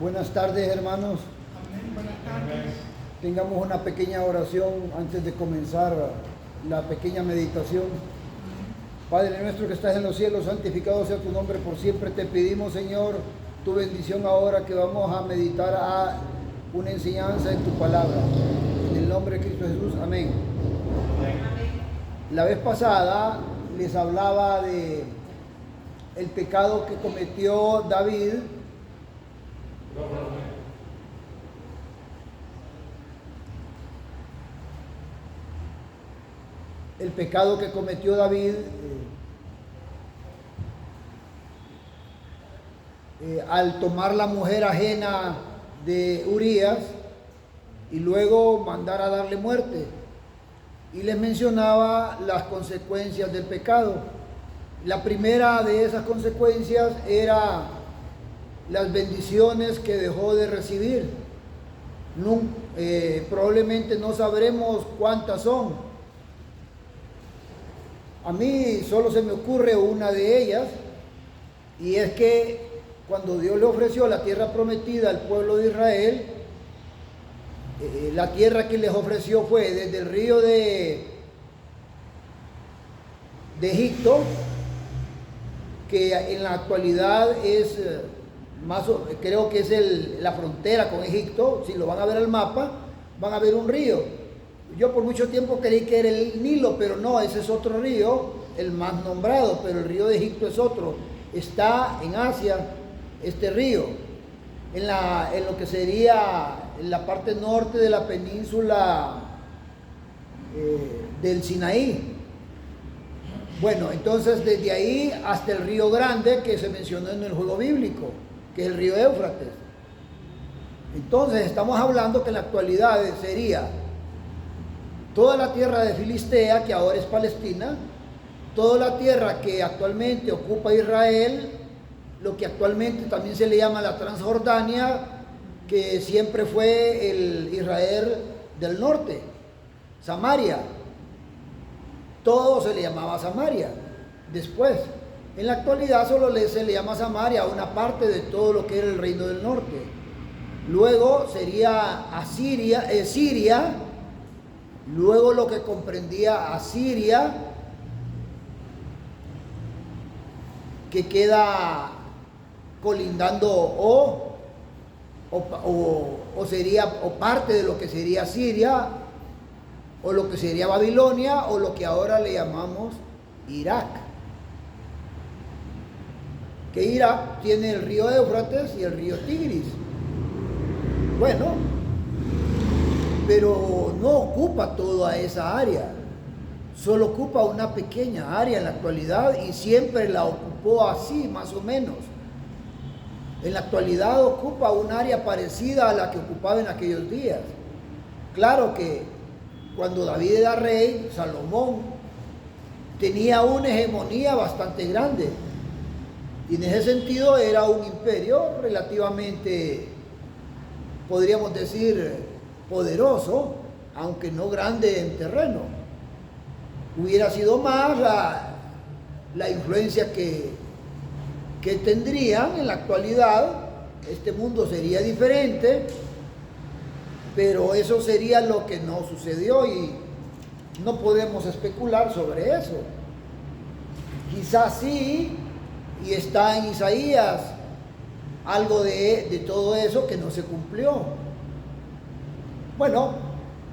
Buenas tardes, hermanos. Amén. Buenas tardes. Tengamos una pequeña oración antes de comenzar la pequeña meditación. Padre nuestro que estás en los cielos, santificado sea tu nombre por siempre. Te pedimos, Señor, tu bendición ahora que vamos a meditar a una enseñanza en tu palabra. En el nombre de Cristo Jesús, amén. La vez pasada les hablaba de el pecado que cometió David. El pecado que cometió David al tomar la mujer ajena de Urías y luego mandar a darle muerte. Y les mencionaba las consecuencias del pecado. La primera de esas consecuencias era las bendiciones que dejó de recibir. Probablemente no sabremos cuántas son. A mí solo se me ocurre una de ellas, y es que cuando Dios le ofreció la tierra prometida al pueblo de Israel, la tierra que les ofreció fue desde el río de Egipto, que en la actualidad es creo que es la frontera con Egipto. Si lo van a ver al mapa, van a ver un río. Yo por mucho tiempo creí que era el Nilo, pero no, ese es otro río, el más nombrado, pero el río de Egipto es otro. Está en Asia, este río, en lo que sería en la parte norte de la península del Sinaí. Bueno, entonces desde ahí hasta el río Grande que se mencionó en el juego bíblico, que es el río Éufrates. Entonces estamos hablando que en la actualidad sería toda la tierra de Filistea, que ahora es Palestina, toda la tierra que actualmente ocupa Israel, lo que actualmente también se le llama la Transjordania, que siempre fue el Israel del norte, Samaria. Todo se le llamaba Samaria. Después, en la actualidad solo se le llama Samaria a una parte de todo lo que era el reino del norte. Luego sería Siria, luego lo que comprendía a Siria, que queda colindando o sería o parte de lo que sería Siria, o lo que sería Babilonia, o lo que ahora le llamamos Irak. Que Irak tiene el río Éufrates y el río Tigris. Bueno, pero no ocupa toda esa área, solo ocupa una pequeña área en la actualidad, y siempre la ocupó así, más o menos. En la actualidad ocupa un área parecida a la que ocupaba en aquellos días. Claro que cuando David era rey, Salomón tenía una hegemonía bastante grande, y en ese sentido era un imperio relativamente, podríamos decir, poderoso, aunque no grande en terreno. Hubiera sido más la influencia que tendrían en la actualidad. Este mundo sería diferente, pero eso sería lo que no sucedió y no podemos especular sobre eso. Quizás sí, y está en Isaías algo de todo eso que no se cumplió. Bueno,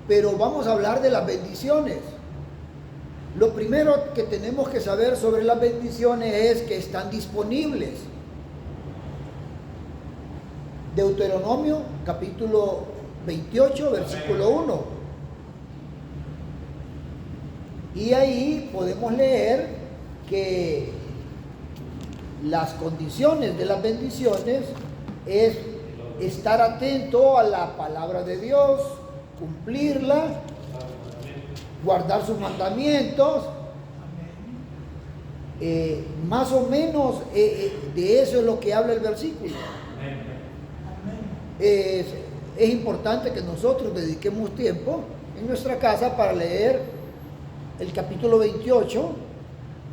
pero vamos a hablar de las bendiciones. Lo primero que tenemos que saber sobre las bendiciones es que están disponibles. Deuteronomio capítulo 28, versículo 1. Y ahí podemos leer que las condiciones de las bendiciones es estar atento a la palabra de Dios, cumplirla, guardar sus mandamientos. Más o menos de eso es lo que habla el versículo. Es importante que nosotros dediquemos tiempo en nuestra casa para leer el capítulo 28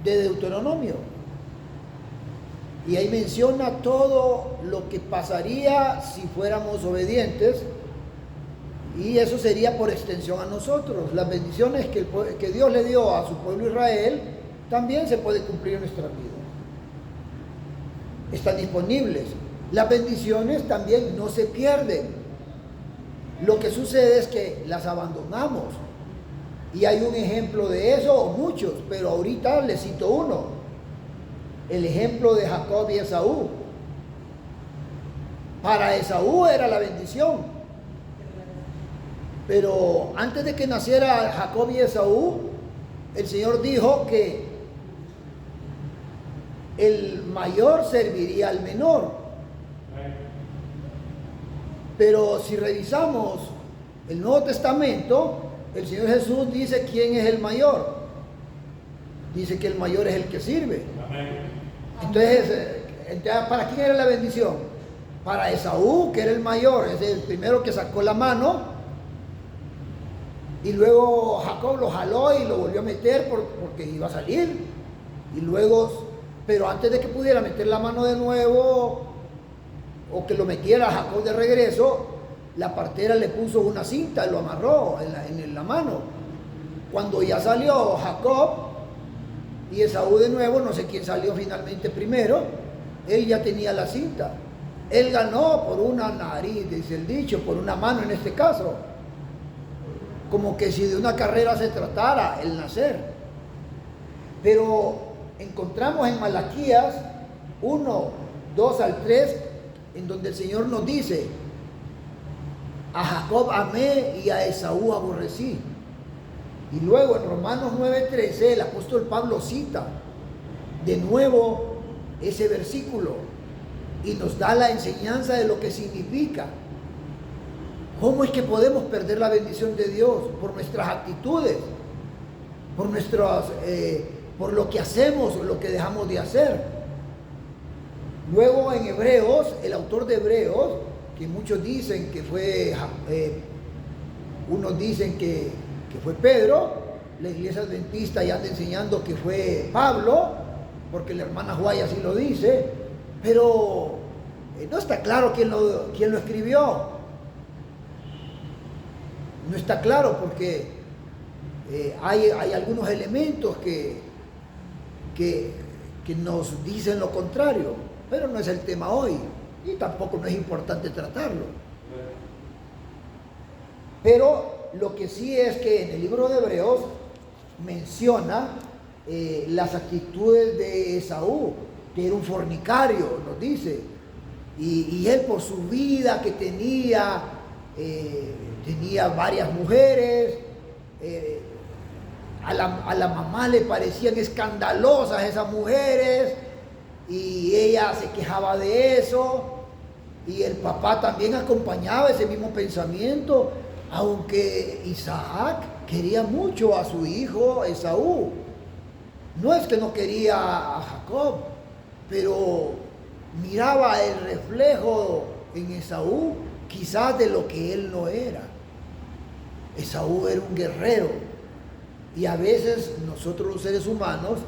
de Deuteronomio. Y ahí menciona todo lo que pasaría si fuéramos obedientes. Y eso sería por extensión a nosotros. Las bendiciones que Dios le dio a su pueblo Israel también se puede cumplir en nuestra vida. Están disponibles. Las bendiciones también no se pierden. Lo que sucede es que las abandonamos. Y hay un ejemplo de eso, o muchos, pero ahorita les cito uno. El ejemplo de Jacob y Esaú. Para Esaú era la bendición. Pero antes de que naciera Jacob y Esaú, el Señor dijo que el mayor serviría al menor. Pero si revisamos el Nuevo Testamento, el Señor Jesús dice quién es el mayor. Dice que el mayor es el que sirve. Entonces, ¿para quién era la bendición? Para Esaú, que era el mayor, es el primero que sacó la mano. Y luego Jacob lo jaló y lo volvió a meter porque iba a salir. Y luego, pero antes de que pudiera meter la mano de nuevo, o que lo metiera Jacob de regreso, la partera le puso una cinta y lo amarró en la mano. Cuando ya salió Jacob y Esaú de nuevo, no sé quién salió finalmente primero, él ya tenía la cinta. Él ganó por una nariz, dice el dicho, por una mano en este caso. Como que si de una carrera se tratara el nacer. Pero encontramos en Malaquías 1, 2 al 3, en donde el Señor nos dice: a Jacob amé y a Esaú aborrecí. Y luego en Romanos 9:13 el apóstol Pablo cita de nuevo ese versículo y nos da la enseñanza de lo que significa. ¿Cómo es que podemos perder la bendición de Dios? Por nuestras actitudes, por lo que hacemos o lo que dejamos de hacer. Luego en Hebreos, el autor de Hebreos, que muchos dicen que fue, unos dicen que fue Pedro, la iglesia adventista ya anda enseñando que fue Pablo, porque la hermana Juay así lo dice, pero no está claro quién lo escribió. No está claro porque hay algunos elementos que nos dicen lo contrario, pero no es el tema hoy y tampoco no es importante tratarlo. Pero lo que sí es que en el libro de Hebreos menciona las actitudes de Esaú, que era un fornicario, nos dice, y él por su vida que tenía varias mujeres, a la mamá le parecían escandalosas esas mujeres y ella se quejaba de eso, y el papá también acompañaba ese mismo pensamiento, aunque Isaac quería mucho a su hijo Esaú. No es que no quería a Jacob, pero miraba el reflejo en Esaú quizás de lo que él no era. Esaú era un guerrero, y a veces nosotros los seres humanos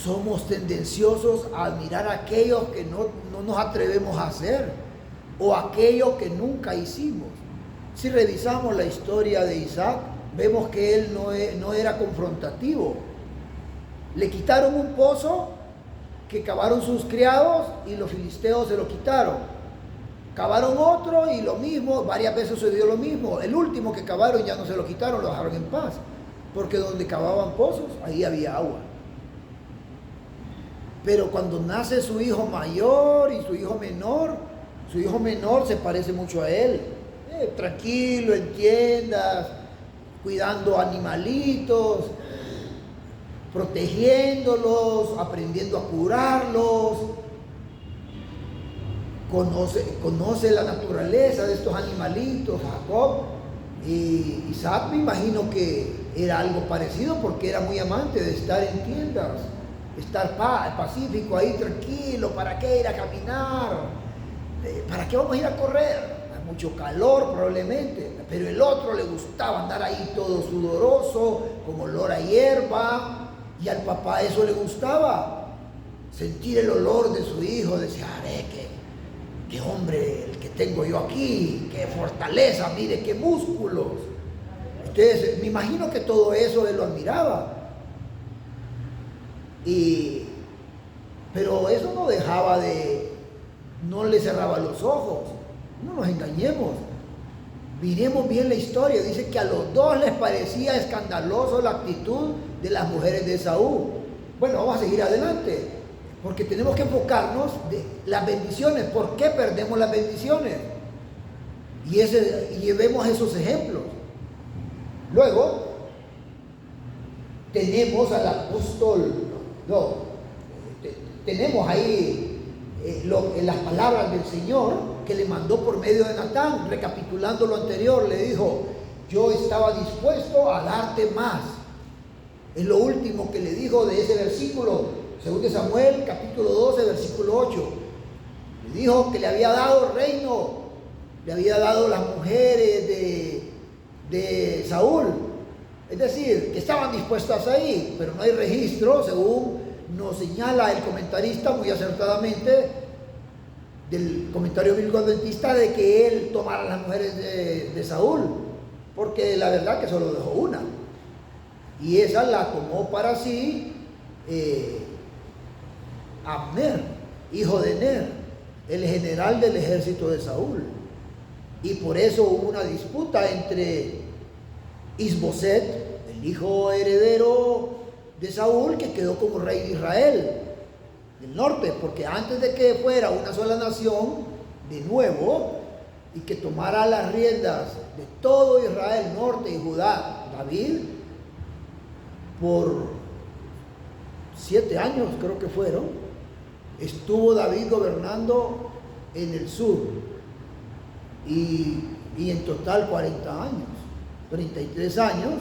somos tendenciosos a admirar a aquellos que no nos atrevemos a hacer, o aquellos que nunca hicimos. Si revisamos la historia de Isaac, vemos que él no era confrontativo. Le quitaron un pozo que cavaron sus criados y los filisteos se lo quitaron. Cavaron otro y lo mismo, varias veces sucedió lo mismo. El último que cavaron ya no se lo quitaron, lo dejaron en paz, porque donde cavaban pozos, ahí había agua. Pero cuando nace su hijo mayor y su hijo menor se parece mucho a él. Tranquilo, en tiendas, cuidando animalitos, protegiéndolos, aprendiendo a curarlos. Conoce la naturaleza de estos animalitos, Jacob. Y Isaac me imagino que era algo parecido, porque era muy amante de estar en tiendas, estar pacífico ahí, tranquilo. ¿Para qué ir a caminar? ¿Para qué vamos a ir a correr? Hay mucho calor probablemente, pero el otro le gustaba andar ahí todo sudoroso, con olor a hierba, y al papá eso le gustaba. sentir el olor de su hijo, decía, a ver, qué hombre el que tengo yo aquí, qué fortaleza, mire, qué músculos. Ustedes, me imagino que todo eso él lo admiraba. Pero eso no dejaba no le cerraba los ojos. No nos engañemos. Miremos bien la historia. Dice que a los dos les parecía escandaloso la actitud de las mujeres de Esaú. Bueno, vamos a seguir adelante, porque tenemos que enfocarnos de las bendiciones. ¿Por qué perdemos las bendiciones? Y vemos esos ejemplos. Luego tenemos al apóstol, tenemos ahí las palabras del Señor que le mandó por medio de Natán. Recapitulando lo anterior, le dijo, yo estaba dispuesto a darte más. Es lo último que le dijo de ese versículo, 2 Samuel capítulo 12 versículo 8. Le dijo que le había dado reino, le había dado las mujeres de Saúl. Es decir, que estaban dispuestas ahí, pero no hay registro, según nos señala el comentarista muy acertadamente del comentario bíblico adventista, de que él tomara las mujeres de Saúl, porque la verdad que solo dejó una, y esa la tomó para sí Abner, hijo de Ner, el general del ejército de Saúl. Y por eso hubo una disputa entre Isboset, el hijo heredero de Saúl, que quedó como rey de Israel del norte, porque antes de que fuera una sola nación de nuevo y que tomara las riendas de todo Israel, norte y Judá, David, por 7 años creo que fueron, estuvo David gobernando en el sur, y en total 40 años, 33 años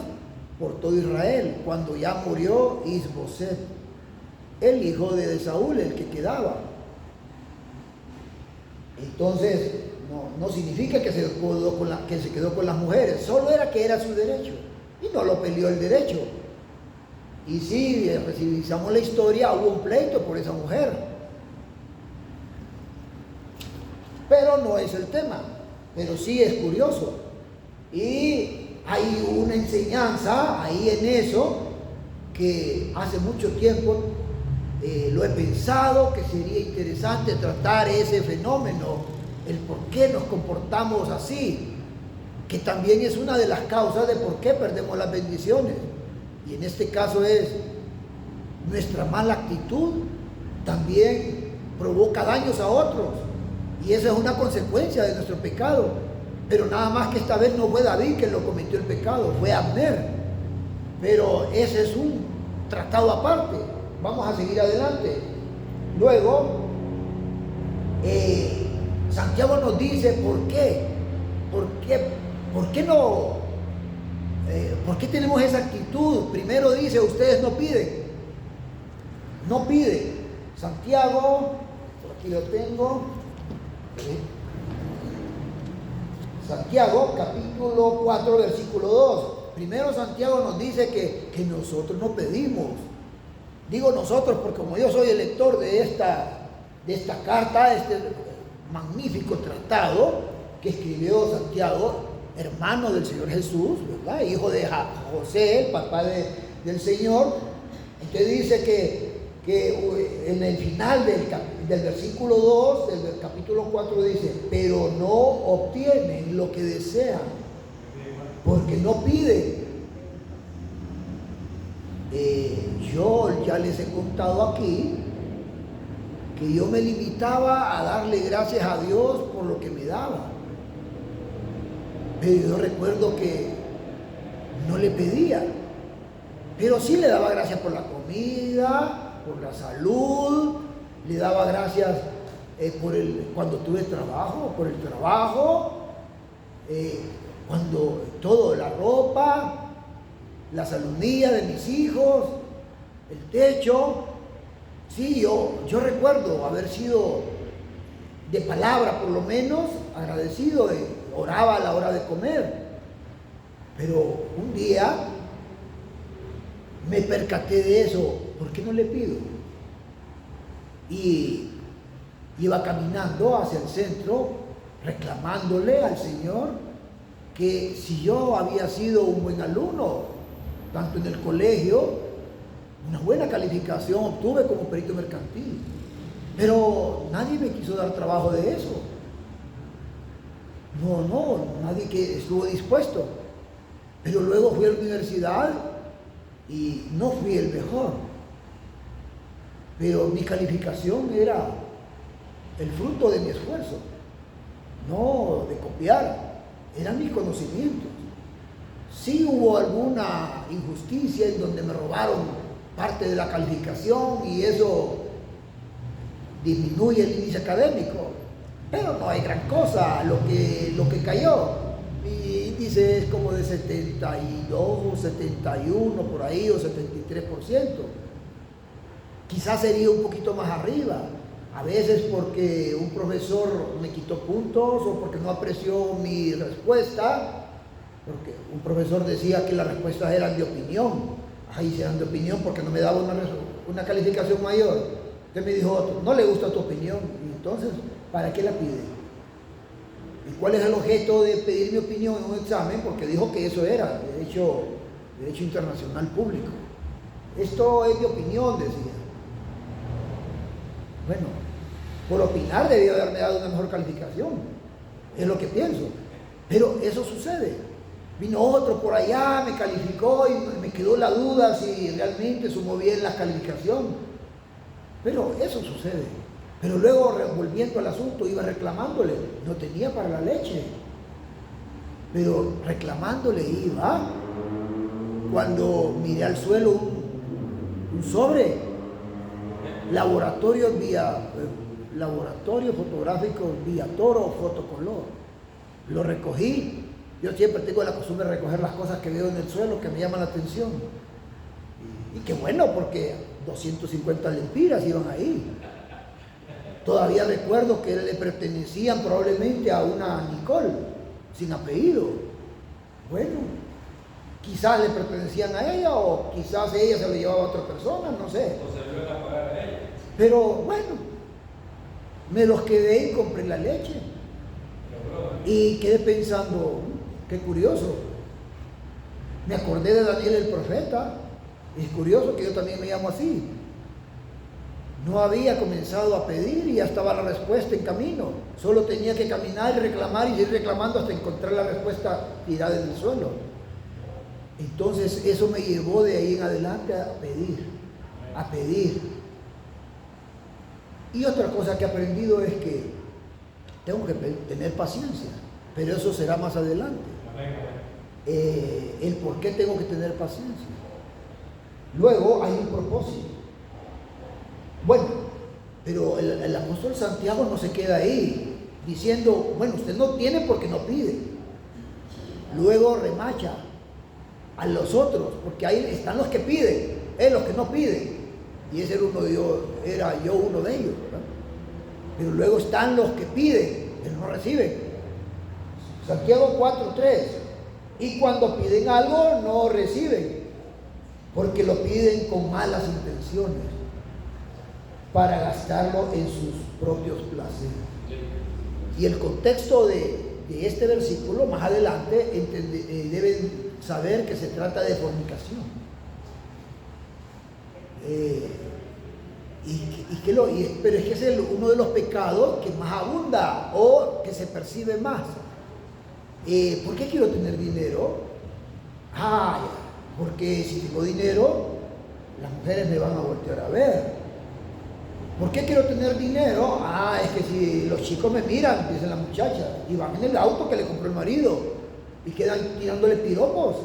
por todo Israel, cuando ya murió Isboset, el hijo de Saúl, el que quedaba. Entonces, no significa que se quedó con las mujeres, solo era que era su derecho, y no lo peleó el derecho. Y si revisamos la historia, hubo un pleito por esa mujer, pero no es el tema, pero sí es curioso. Y hay una enseñanza ahí en eso, que hace mucho tiempo lo he pensado, que sería interesante tratar ese fenómeno, el por qué nos comportamos así, que también es una de las causas de por qué perdemos las bendiciones. Y en este caso es nuestra mala actitud, también provoca daños a otros, y esa es una consecuencia de nuestro pecado. Pero nada más que esta vez no fue David quien lo cometió el pecado, fue Abner. Pero ese es un tratado aparte. Vamos a seguir adelante. Luego, Santiago nos dice por qué no, por qué tenemos esa actitud. Primero dice, ustedes no piden. Santiago, por aquí lo tengo. Santiago, capítulo 4, versículo 2. Primero Santiago nos dice que nosotros no pedimos. Digo nosotros porque como yo soy el lector de esta carta, este magnífico tratado que escribió Santiago, hermano del Señor Jesús, ¿verdad? Hijo de José, el papá del Señor. Entonces dice que en el final del versículo 2 del capítulo 4 dice, pero no obtienen lo que desean, porque no piden. Yo ya les he contado aquí que yo me limitaba a darle gracias a Dios por lo que me daba, pero yo recuerdo que no le pedía, pero sí le daba gracias por la comida, por la salud, le daba gracias cuando tuve trabajo, por el trabajo, cuando todo, la ropa, la salud mía, de mis hijos, el techo. Sí, yo recuerdo haber sido de palabra por lo menos agradecido, oraba a la hora de comer, pero un día me percaté de eso. ¿Por qué no le pido? y iba caminando hacia el centro reclamándole al Señor que si yo había sido un buen alumno, tanto en el colegio, una buena calificación obtuve como perito mercantil, pero nadie me quiso dar trabajo de eso. No, nadie que estuvo dispuesto. Pero luego fui a la universidad y no fui el mejor. Pero mi calificación era el fruto de mi esfuerzo, no de copiar, eran mis conocimientos. Sí hubo alguna injusticia en donde me robaron parte de la calificación y eso disminuye el índice académico, pero no hay gran cosa lo que cayó. Mi índice es como de 72, 71 por ahí o 73%. Quizás sería un poquito más arriba, a veces porque un profesor me quitó puntos o porque no apreció mi respuesta, porque un profesor decía que las respuestas eran de opinión. Ahí eran de opinión porque no me daba una calificación mayor. Entonces me dijo otro, no le gusta tu opinión, y entonces, ¿para qué la pide? ¿Y cuál es el objeto de pedir mi opinión en un examen? Porque dijo que eso era derecho internacional público. Esto es de opinión, decía. Bueno, por opinar debió haberme dado una mejor calificación, es lo que pienso. Pero eso sucede. Vino otro por allá, me calificó y me quedó la duda si realmente sumó bien la calificación. Pero eso sucede. Pero luego, volviendo al asunto, iba reclamándole, no tenía para la leche. Pero reclamándole iba, cuando miré al suelo un sobre, laboratorio fotográfico vía Toro fotocolor. Lo recogí. Yo siempre tengo la costumbre de recoger las cosas que veo en el suelo que me llaman la atención. Y qué bueno, porque 250 lempiras iban ahí. Todavía recuerdo que le pertenecían probablemente a una Nicole, sin apellido. Bueno, quizás le pertenecían a ella o quizás ella se lo llevaba a otra persona, no sé. O se lo iban a pagar a ella. Pero bueno, me los quedé y compré la leche. Y quedé pensando, qué curioso. Me acordé de Daniel el profeta. Es curioso que yo también me llamo así. No había comenzado a pedir y ya estaba la respuesta en camino. Solo tenía que caminar y reclamar y seguir reclamando hasta encontrar la respuesta tirada en el suelo. Entonces eso me llevó de ahí en adelante a pedir. Y otra cosa que he aprendido es que tengo que tener paciencia, pero eso será más adelante. El por qué tengo que tener paciencia. Luego hay un propósito. Bueno, pero el apóstol Santiago no se queda ahí diciendo, bueno, usted no tiene porque no pide. Luego remacha a los otros, porque ahí están los que piden, los que no piden. Y ese era yo uno de ellos, ¿verdad? Pero luego están los que piden, pero no reciben. Santiago 4:3. Y cuando piden algo, no reciben, porque lo piden con malas intenciones, para gastarlo en sus propios placeres. Y el contexto de este versículo, más adelante, deben saber que se trata de fornicación. Pero es que es uno de los pecados que más abunda o que se percibe más. ¿Por qué quiero tener dinero? Porque si tengo dinero, las mujeres me van a voltear a ver. ¿Por qué quiero tener dinero? Es que si los chicos me miran, dice la muchacha, y van en el auto que le compró el marido y quedan tirándole piropos.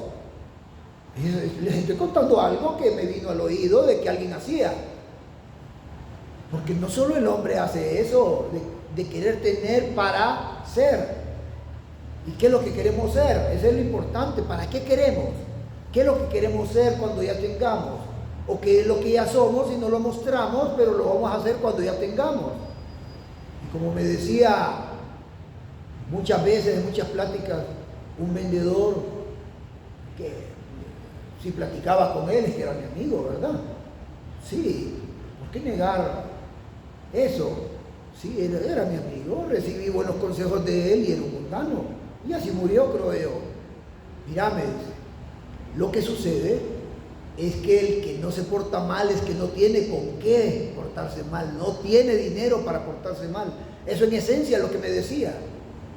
Les estoy contando algo que me vino al oído de que alguien hacía. Porque no solo el hombre hace eso, de querer tener para ser. ¿Y qué es lo que queremos ser? Eso es lo importante. ¿Para qué queremos? ¿Qué es lo que queremos ser cuando ya tengamos? ¿O qué es lo que ya somos y no lo mostramos, pero lo vamos a hacer cuando ya tengamos? Y como me decía muchas veces, en muchas pláticas, un vendedor que si platicaba con él es que era mi amigo, ¿verdad? Sí, ¿por qué negar Eso, sí, era mi amigo, recibí buenos consejos de él y era un mundano. Y así murió, creo yo. Mirá, me dice, lo que sucede es que el que no se porta mal es que no tiene con qué portarse mal, no tiene dinero para portarse mal. Eso en esencia es lo que me decía.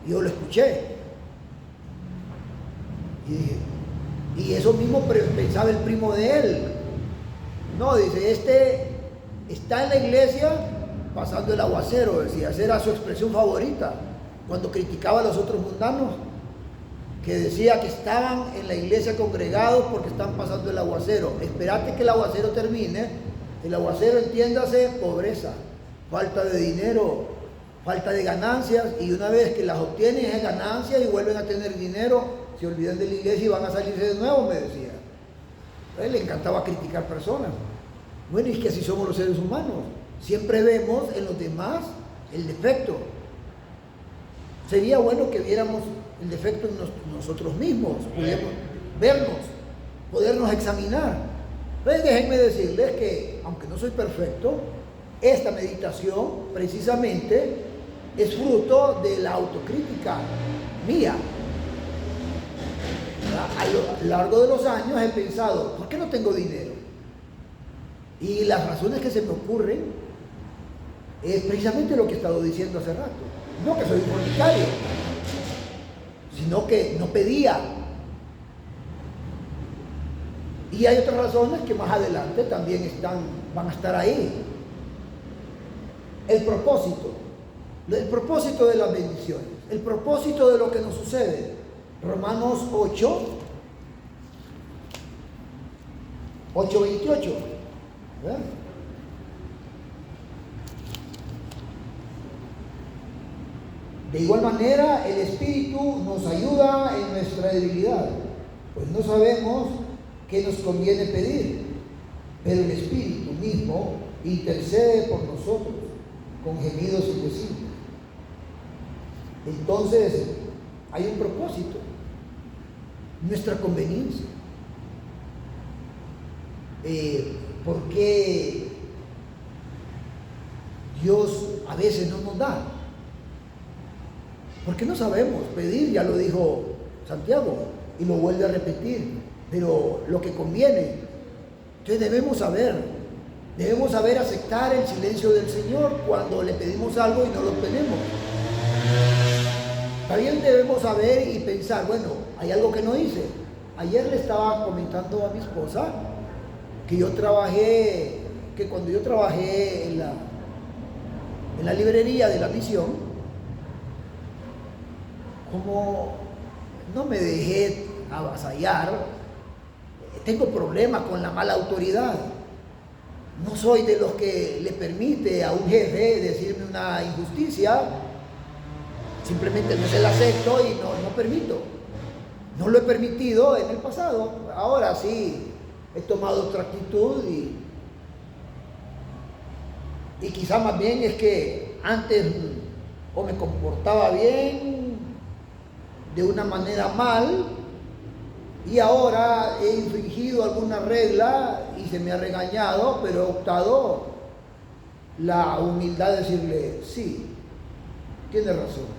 Yo lo escuché. Y dije, y eso mismo pensaba el primo de él. No, dice, este está en la iglesia pasando el aguacero, decía, esa era su expresión favorita, cuando criticaba a los otros mundanos, que decía que estaban en la iglesia congregados porque están pasando el aguacero. Esperate que el aguacero termine. El aguacero, entiéndase, pobreza, falta de dinero, falta de ganancias, y una vez que las obtienen es ganancias y vuelven a tener dinero, se olvidan de la iglesia y van a salirse de nuevo, me decía. A él le encantaba criticar personas. Bueno, y es que así somos los seres humanos. Siempre vemos en los demás el defecto. Sería bueno que viéramos el defecto en nosotros mismos, pudiéramos vernos, podernos examinar. Entonces déjenme decirles que, aunque no soy perfecto, esta meditación precisamente es fruto de la autocrítica mía. A lo largo de los años he pensado, ¿por qué no tengo dinero? Y las razones que se me ocurren es precisamente lo que he estado diciendo hace rato. No que soy un fornicario, sino que no pedía. Y hay otras razones que más adelante también van a estar ahí. El propósito de las bendiciones, el propósito de lo que nos sucede. Romanos 8:28. ¿Verdad? De igual manera, el Espíritu nos ayuda en nuestra debilidad, pues no sabemos qué nos conviene pedir, pero el Espíritu mismo intercede por nosotros con gemidos indecibles. Entonces, hay un propósito, nuestra conveniencia. ¿Por qué Dios a veces no nos da? Porque no sabemos pedir, ya lo dijo Santiago, y lo vuelve a repetir, pero lo que conviene. Entonces debemos saber aceptar el silencio del Señor cuando le pedimos algo y no lo obtenemos. También debemos saber y pensar, bueno, hay algo que no hice. Ayer le estaba comentando a mi esposa que cuando yo trabajé en la librería de la misión, como no me dejé avasallar, tengo problemas con la mala autoridad. No soy de los que le permite a un jefe decirme una injusticia, simplemente no se la acepto y no permito. No lo he permitido en el pasado, ahora sí he tomado otra actitud y quizá más bien es que antes o me comportaba bien de una manera mal y ahora he infringido alguna regla y se me ha regañado, pero he optado la humildad de decirle, sí, tiene razón.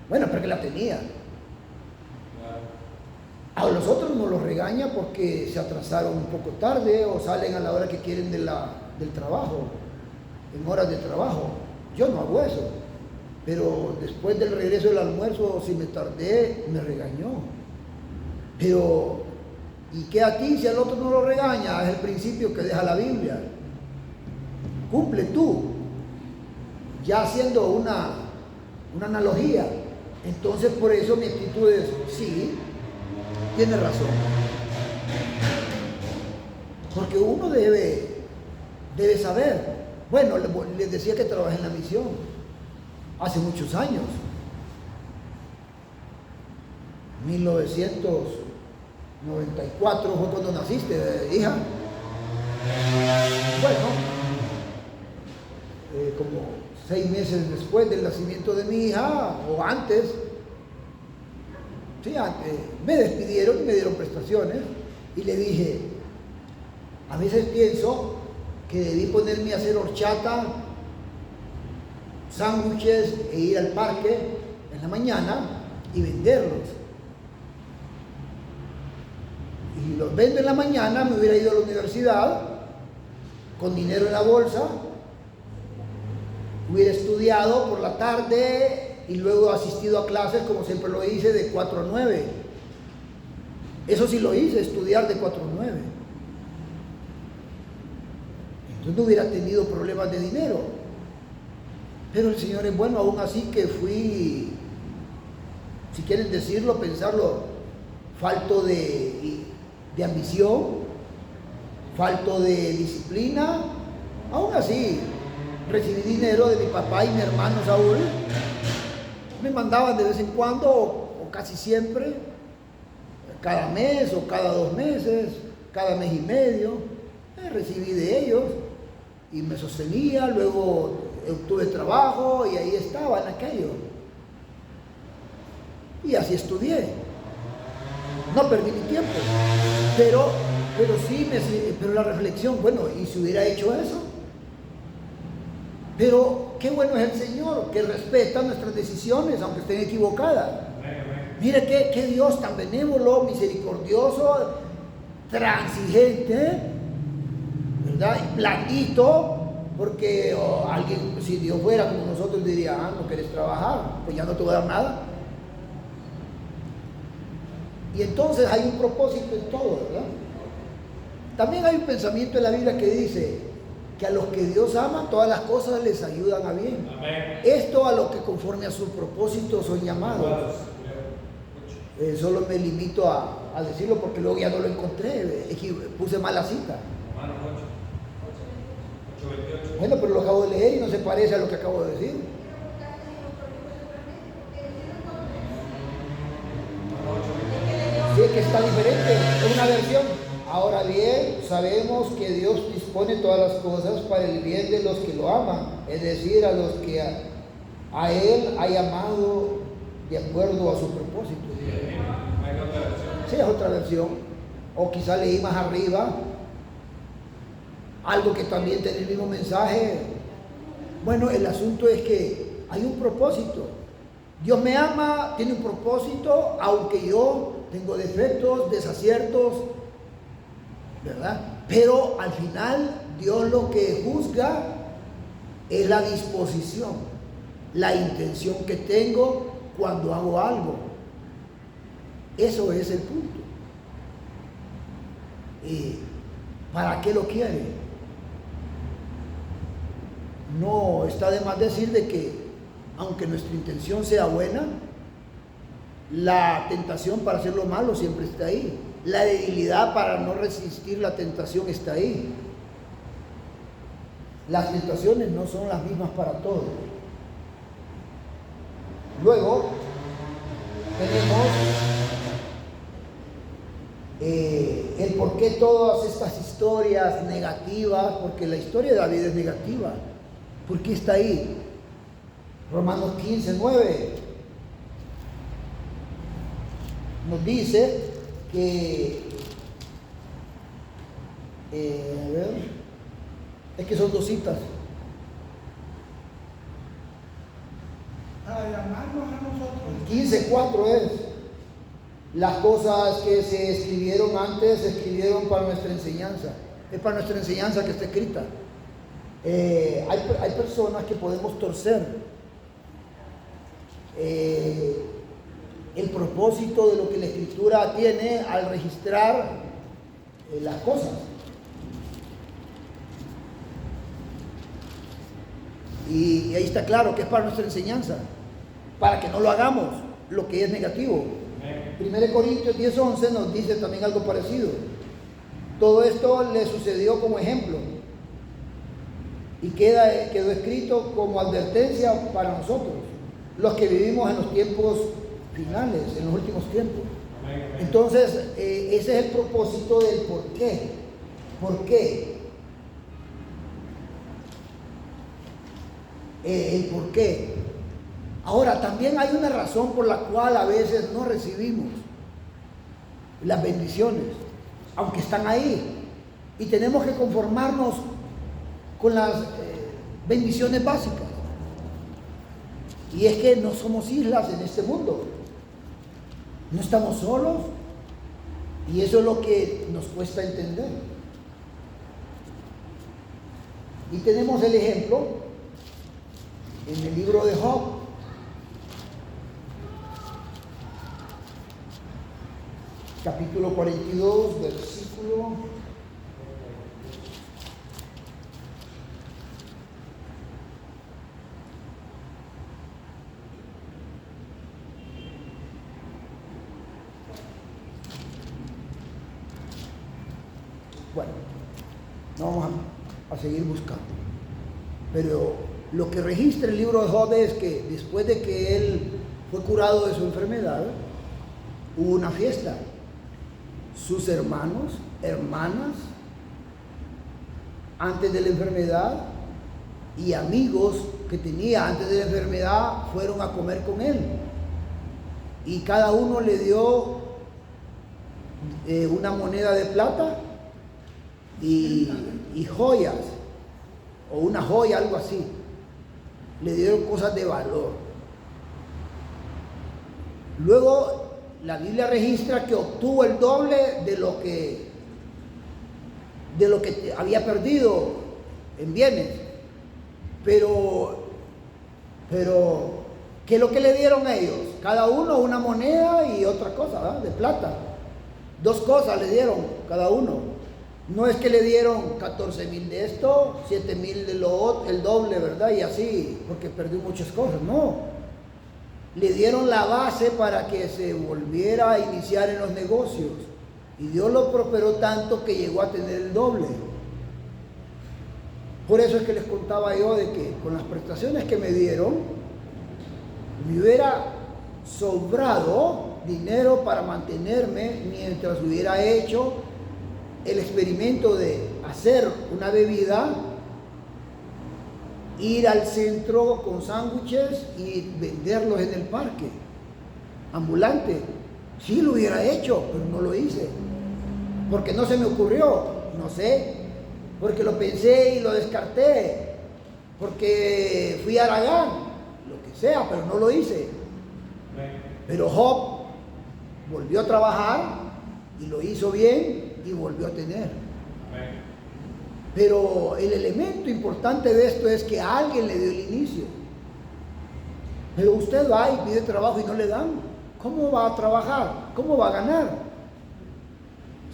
Bueno, porque la tenía. A los otros no los regaña porque se atrasaron un poco tarde o salen a la hora que quieren del trabajo, en horas de trabajo. Yo no hago eso. Pero después del regreso del almuerzo, si me tardé, me regañó. Pero, ¿y qué a ti si al otro no lo regaña? Es el principio que deja la Biblia. Cumple tú. Ya haciendo una analogía. Entonces, por eso mi actitud es, sí, tiene razón. Porque uno debe saber. Bueno, les decía que trabajé en la misión. Hace muchos años, 1994 fue cuando naciste, hija. Bueno, como 6 meses después del nacimiento de mi hija, o antes, sí, me despidieron y me dieron prestaciones, y le dije, a veces pienso que debí ponerme a hacer horchata, sándwiches e ir al parque en la mañana y venderlos. Y los vendo en la mañana, me hubiera ido a la universidad con dinero en la bolsa, hubiera estudiado por la tarde y luego asistido a clases como siempre lo hice de 4 a 9. Eso sí lo hice, estudiar de 4 a 9. Entonces no hubiera tenido problemas de dinero. Pero el Señor es bueno, aún así que fui, si quieren decirlo, pensarlo, falto de ambición, falto de disciplina, aún así recibí dinero de mi papá y mi hermano Saúl, me mandaban de vez en cuando, o casi siempre, cada mes o cada 2 meses, cada mes y medio, recibí de ellos y me sostenía, luego obtuve trabajo y ahí estaba en aquello. Y así estudié. No perdí mi tiempo, pero la reflexión, bueno, ¿y si hubiera hecho eso? Pero qué bueno es el Señor, que respeta nuestras decisiones, aunque estén equivocadas. Mire qué Dios tan benévolo, misericordioso, transigente, ¿verdad? Y blandito, porque alguien, si Dios fuera como nosotros, diría, no quieres trabajar, pues ya no te voy a dar nada. Y entonces hay un propósito en todo, ¿verdad? También hay un pensamiento en la Biblia que dice que a los que Dios ama, todas las cosas les ayudan a bien. Amén. Esto a los que conforme a su propósito son llamados. Solo me limito a decirlo porque luego ya no lo encontré, puse mal la cita. Bueno, pero lo acabo de leer y no se parece a lo que acabo de decir. Sí, que está diferente, es una versión. Ahora bien, sabemos que Dios dispone todas las cosas para el bien de los que lo aman, es decir, a los que a Él ha llamado de acuerdo a su propósito. Sí, es otra versión. O quizá leí más arriba algo que también tiene el mismo mensaje. Bueno, el asunto es que hay un propósito. Dios me ama, tiene un propósito, aunque yo tengo defectos, desaciertos, ¿verdad? Pero al final Dios lo que juzga es la disposición, la intención que tengo cuando hago algo. Eso es el punto. ¿Y para qué lo quiere? No está de más decir de que aunque nuestra intención sea buena, la tentación para hacer lo malo siempre está ahí. La debilidad para no resistir la tentación está ahí. Las tentaciones no son las mismas para todos. Luego tenemos el por qué todas estas historias negativas, porque la historia de David es negativa. ¿Por qué está ahí? Romanos 15:9 nos dice que a ver, es que son 2 citas. Para llamarnos a nosotros. 15:4 es: las cosas que se escribieron antes se escribieron para nuestra enseñanza. Es para nuestra enseñanza que está escrita. Hay personas que podemos torcer el propósito de lo que la Escritura tiene al registrar las cosas. Y ahí está claro que es para nuestra enseñanza, para que no lo hagamos, lo que es negativo. 1 Corintios 10:11 nos dice también algo parecido. Todo esto le sucedió como ejemplo y quedó escrito como advertencia para nosotros, los que vivimos en los tiempos finales, en los últimos tiempos. Entonces, ese es el propósito del por qué. ¿Por qué? El por qué. Ahora, también hay una razón por la cual a veces no recibimos las bendiciones, aunque están ahí. Y tenemos que conformarnos con las bendiciones básicas. Y es que no somos islas en este mundo. No estamos solos. Y eso es lo que nos cuesta entender. Y tenemos el ejemplo en el libro de Job. Capítulo 42, versículo 4. Bueno, no vamos a seguir buscando. Pero lo que registra el libro de Job es que después de que él fue curado de su enfermedad, hubo una fiesta. Sus hermanos, hermanas, antes de la enfermedad, y amigos que tenía antes de la enfermedad fueron a comer con él. Y cada uno le dio una moneda de plata y joyas, o una joya, algo así. Le dieron cosas de valor. Luego la Biblia registra que obtuvo el doble de lo que había perdido en bienes. Pero ¿qué es lo que le dieron a ellos? Cada uno una moneda y otra cosa, ¿verdad? De plata. 2 cosas le dieron cada uno. No es que le dieron 14,000 de esto, 7,000 de lo otro, el doble, ¿verdad? Y así, porque perdió muchas cosas. No. Le dieron la base para que se volviera a iniciar en los negocios. Y Dios lo prosperó tanto que llegó a tener el doble. Por eso es que les contaba yo de que con las prestaciones que me dieron, me hubiera sobrado dinero para mantenerme mientras hubiera hecho el experimento de hacer una bebida, ir al centro con sándwiches y venderlos en el parque ambulante. Sí lo hubiera hecho, pero no lo hice. Porque no se me ocurrió, no sé. Porque lo pensé y lo descarté. Porque fui a Aragán, lo que sea, pero no lo hice. Pero Job volvió a trabajar y lo hizo bien y volvió a tener. Pero el elemento importante de esto es que a alguien le dio el inicio. Pero usted va y pide trabajo y no le dan. ¿Cómo va a trabajar? ¿Cómo va a ganar?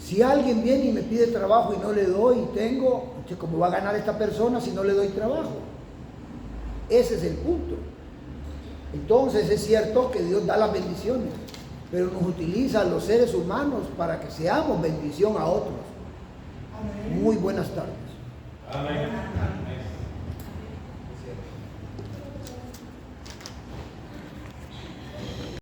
Si alguien viene y me pide trabajo y no le doy y tengo, ¿cómo va a ganar esta persona si no le doy trabajo? Ese es el punto. Entonces es cierto que Dios da las bendiciones, pero nos utiliza a los seres humanos para que seamos bendición a otros. Muy buenas tardes.